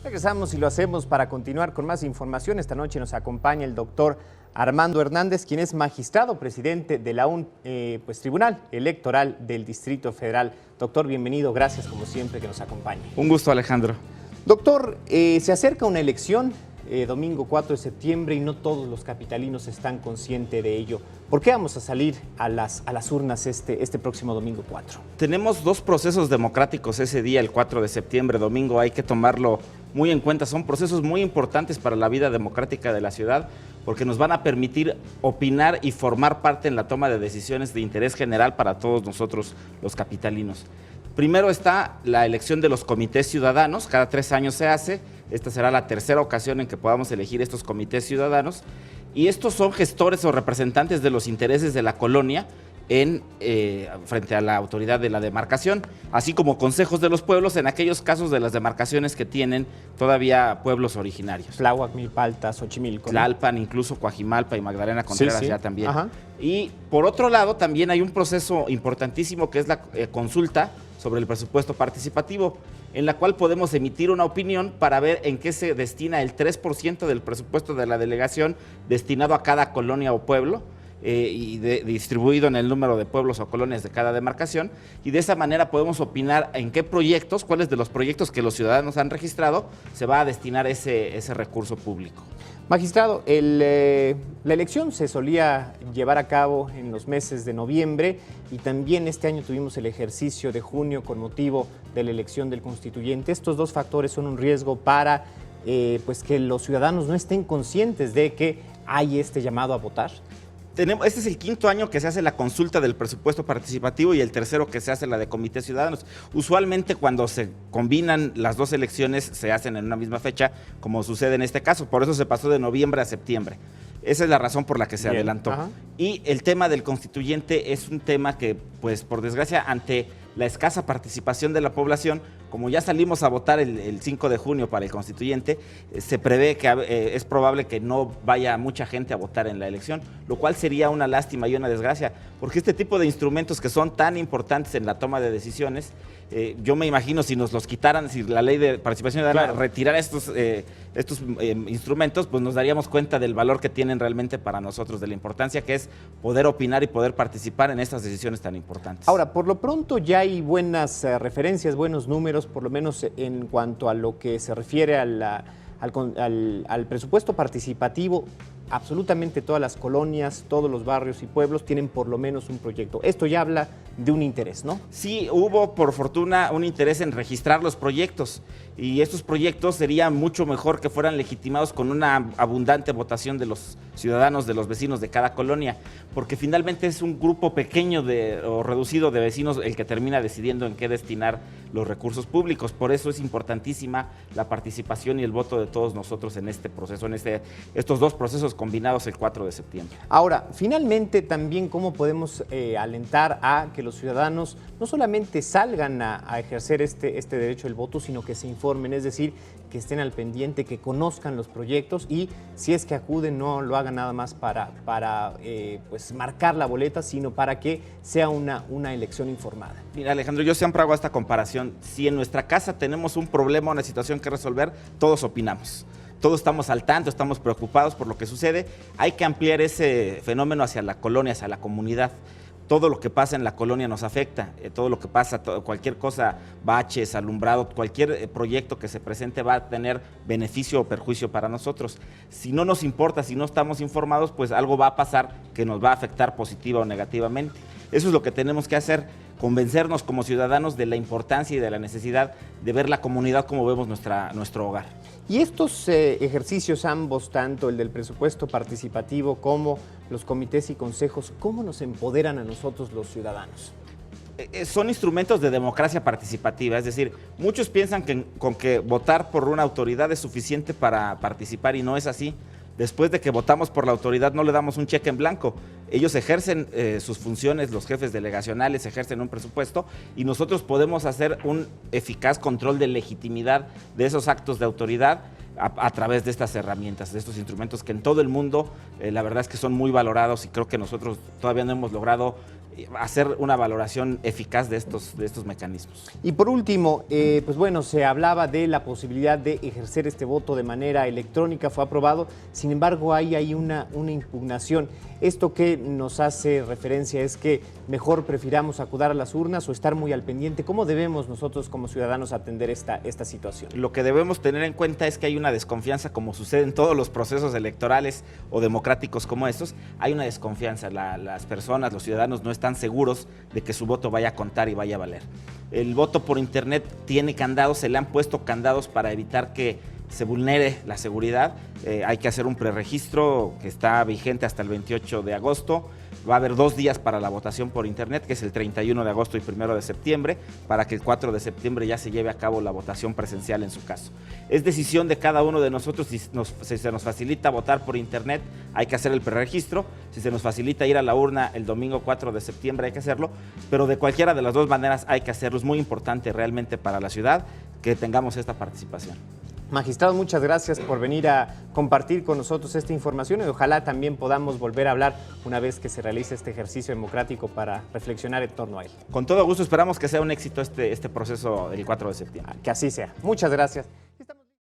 Regresamos y lo hacemos para continuar con más información. Esta noche nos acompaña el doctor Armando Hernández, quien es magistrado presidente de la Tribunal Electoral del Distrito Federal. Doctor, bienvenido, gracias como siempre que nos acompañe. Un gusto, Alejandro. Doctor, se acerca una elección, domingo 4 de septiembre, y no todos los capitalinos están conscientes de ello. ¿Por qué vamos a salir a las urnas este próximo domingo 4? Tenemos dos procesos democráticos ese día, el 4 de septiembre, domingo, hay que tomarlo muy en cuenta. Son procesos muy importantes para la vida democrática de la ciudad, porque nos van a permitir opinar y formar parte en la toma de decisiones de interés general para todos nosotros los capitalinos. Primero está la elección de los comités ciudadanos, cada 3 años se hace. Esta será la tercera ocasión en que podamos elegir estos comités ciudadanos, y estos son gestores o representantes de los intereses de la colonia frente a la autoridad de la demarcación, así como consejos de los pueblos en aquellos casos de las demarcaciones que tienen todavía pueblos originarios. Tláhuac, Milpalta, Xochimilco, Tlalpan, incluso Coajimalpa y Magdalena Contreras, sí. Ya también. Ajá. Y por otro lado también hay un proceso importantísimo que es la consulta sobre el presupuesto participativo, en la cual podemos emitir una opinión para ver en qué se destina el 3% del presupuesto de la delegación destinado a cada colonia o pueblo, distribuido en el número de pueblos o colonias de cada demarcación, y de esa manera podemos opinar en qué proyectos, cuáles de los proyectos que los ciudadanos han registrado, se va a destinar ese recurso público. Magistrado, la elección se solía llevar a cabo en los meses de noviembre, y también este año tuvimos el ejercicio de junio con motivo de la elección del constituyente. Estos dos factores son un riesgo para pues que los ciudadanos no estén conscientes de que hay este llamado a votar. Este es el 5º año que se hace la consulta del presupuesto participativo y el tercero que se hace la de comités ciudadanos. Usualmente cuando se combinan las dos elecciones se hacen en una misma fecha, como sucede en este caso. Por eso se pasó de noviembre a septiembre. Esa es la razón por la que se adelantó. Ajá. Y el tema del constituyente es un tema que, pues por desgracia, ante la escasa participación de la población, como ya salimos a votar el 5 de junio para el constituyente, se prevé que es probable que no vaya mucha gente a votar en la elección, lo cual sería una lástima y una desgracia, porque este tipo de instrumentos que son tan importantes en la toma de decisiones, yo me imagino si nos los quitaran, si la ley de participación ciudadana retirara estos instrumentos, pues nos daríamos cuenta del valor que tienen realmente para nosotros, de la importancia que es poder opinar y poder participar en estas decisiones tan importantes. Ahora, por lo pronto ya hay buenas referencias, buenos números, por lo menos en cuanto a lo que se refiere al presupuesto participativo. Absolutamente todas las colonias, todos los barrios y pueblos tienen por lo menos un proyecto. Esto ya habla de un interés, ¿no? Sí, hubo por fortuna un interés en registrar los proyectos, y estos proyectos sería mucho mejor que fueran legitimados con una abundante votación de los ciudadanos, de los vecinos de cada colonia, porque finalmente es un grupo pequeño o reducido de vecinos el que termina decidiendo en qué destinar los recursos públicos. Por eso es importantísima la participación y el voto de todos nosotros en este proceso, estos dos procesos combinados el 4 de septiembre. Ahora, finalmente también cómo podemos alentar a que los ciudadanos no solamente salgan a ejercer este derecho del voto, sino que se informen, es decir, que estén al pendiente, que conozcan los proyectos, y si es que acuden no lo hagan nada más para pues marcar la boleta, sino para que sea una elección informada. Mira, Alejandro, yo siempre hago esta comparación. Si en nuestra casa tenemos un problema o una situación que resolver, todos opinamos. Todos estamos al tanto, estamos preocupados por lo que sucede. Hay que ampliar ese fenómeno hacia la colonia, hacia la comunidad. Todo lo que pasa en la colonia nos afecta, todo lo que pasa, cualquier cosa, baches, alumbrado, cualquier proyecto que se presente va a tener beneficio o perjuicio para nosotros. Si no nos importa, si no estamos informados, pues algo va a pasar que nos va a afectar positiva o negativamente. Eso es lo que tenemos que hacer, convencernos como ciudadanos de la importancia y de la necesidad de ver la comunidad como vemos nuestro hogar. Y estos ejercicios ambos, tanto el del presupuesto participativo como los comités y consejos, ¿cómo nos empoderan a nosotros los ciudadanos? Son instrumentos de democracia participativa, es decir, muchos piensan que con que votar por una autoridad es suficiente para participar, y no es así. Después de que votamos por la autoridad no le damos un cheque en blanco. Ellos ejercen sus funciones, los jefes delegacionales ejercen un presupuesto, y nosotros podemos hacer un eficaz control de legitimidad de esos actos de autoridad a través de estas herramientas, de estos instrumentos que en todo el mundo la verdad es que son muy valorados, y creo que nosotros todavía no hemos logrado hacer una valoración eficaz de estos mecanismos. Y por último, pues bueno, se hablaba de la posibilidad de ejercer este voto de manera electrónica, fue aprobado, sin embargo hay una impugnación. Esto que nos hace referencia es que mejor prefiramos acudir a las urnas o estar muy al pendiente. ¿Cómo debemos nosotros como ciudadanos atender esta situación? Lo que debemos tener en cuenta es que hay una desconfianza, como sucede en todos los procesos electorales o democráticos como estos, hay una desconfianza. Las personas, los ciudadanos no están seguros de que su voto vaya a contar y vaya a valer. El voto por internet tiene candados, se le han puesto candados para evitar que se vulnere la seguridad. Hay que hacer un preregistro que está vigente hasta el 28 de agosto. Va a haber 2 días para la votación por internet, que es el 31 de agosto y 1 de septiembre, para que el 4 de septiembre ya se lleve a cabo la votación presencial en su caso. Es decisión de cada uno de nosotros. Si se nos facilita votar por internet, hay que hacer el preregistro. Si se nos facilita ir a la urna el domingo 4 de septiembre, hay que hacerlo. Pero de cualquiera de las dos maneras hay que hacerlo. Es muy importante realmente para la ciudad que tengamos esta participación. Magistrado, muchas gracias por venir a compartir con nosotros esta información y ojalá también podamos volver a hablar una vez que se realice este ejercicio democrático para reflexionar en torno a él. Con todo gusto, esperamos que sea un éxito este proceso el 4 de septiembre. Que así sea. Muchas gracias.